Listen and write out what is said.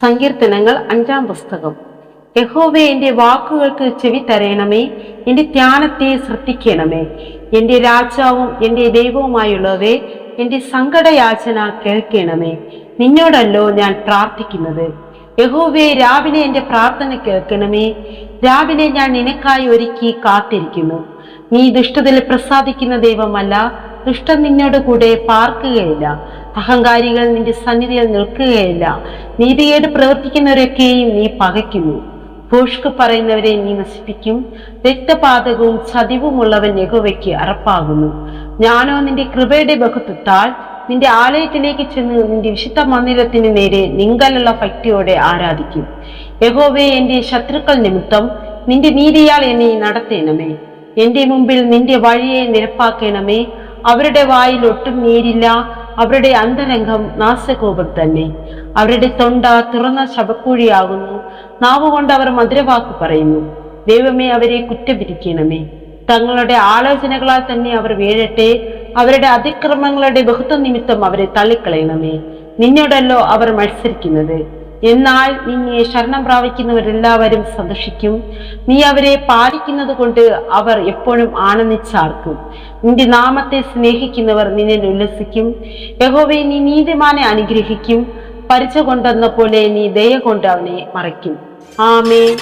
സങ്കീർത്തനങ്ങൾ 5-ാം പുസ്തകം. യഹോവേ, എന്റെ വാക്കുകൾക്ക് ചെവി തരയണമേ, എന്റെ ധ്യാനത്തെ ശ്രദ്ധിക്കണമേ. എന്റെ രാജാവും എന്റെ ദൈവവുമായുള്ളവേ, എന്റെ സങ്കടയാചന കേൾക്കണമേ. നിന്നോടല്ലോ ഞാൻ പ്രാർത്ഥിക്കുന്നത്. യഹോവേ, രാവിലെ എന്റെ പ്രാർത്ഥന കേൾക്കണമേ. രാവിലെ ഞാൻ നിനക്കായി ഒരുക്കി കാത്തിരിക്കുന്നു. നീ ദുഷ്ടതയിൽ പ്രസാദിക്കുന്ന ദൈവമല്ല, ദുഷ്ടൻ നിന്നോട് കൂടെ പാർക്കുകയില്ല. അഹങ്കാരികൾ നിന്റെ സന്നിധിയിൽ നിൽക്കുകയില്ല. നീതികേട് പ്രവർത്തിക്കുന്നവരൊക്കെയും നീ പകയ്ക്കുന്നു. ഭോഷ്ക് പറയുന്നവരെ നീ നശിപ്പിക്കും. രക്തപാതകവും ചതിവുമുള്ളവൻ യഹോവയ്ക്ക് അറപ്പാകുന്നു. ഞാനോ നിന്റെ കൃപയുടെ ബഹുത്വത്താൽ നിന്റെ ആലയത്തിലേക്ക് ചെന്ന് നിന്റെ വിശുദ്ധ മന്ദിരത്തിന് നേരെ നിങ്കലുള്ള ഭക്തിയോടെ ആരാധിക്കും. യഹോവേ, എന്റെ ശത്രുക്കൾ നിമിത്തം നിന്റെ നീതിയാൽ എന്നെ നടത്തേണമേ. എന്റെ മുമ്പിൽ നിന്റെ വഴിയെ നിരപ്പാക്കണമേ. അവരുടെ വായിൽ ഒട്ടും നീരില്ല, അവരുടെ അന്തരംഗം നാശകോപം തന്നെ. അവരുടെ തൊണ്ട തുറന്ന ശവക്കുഴിയാകുന്നു. നാവുകൊണ്ട് അവർ മധുരവാക്ക് പറയുന്നു. ദൈവമേ, അവരെ കുറ്റപിരിക്കണമേ. തങ്ങളുടെ ആലോചനകളാൽ തന്നെ അവർ വീഴട്ടെ. അവരുടെ അതിക്രമങ്ങളുടെ ബഹുത്വ നിമിത്തം അവരെ തള്ളിക്കളയണമേ. നിന്നോടല്ലോ അവർ മത്സരിക്കുന്നത്. എന്നാൽ നിന്നെ ശരണം പ്രാപിക്കുന്നവരെല്ലാവരും സന്തോഷിക്കും. നീ അവരെ പാലിക്കുന്നത് കൊണ്ട് അവർ എപ്പോഴും ആനന്ദിച്ചാർക്കും. നിന്റെ നാമത്തെ സ്നേഹിക്കുന്നവർ നിന്നിൽ ഉല്ലസിക്കും. യഹോവേ, നീ നീതിമാനെ അനുഗ്രഹിക്കും. പരിച കൊണ്ടെന്ന പോലെ നീ ദയ കൊണ്ട് അവനെ മറയ്ക്കും. ആമേൻ.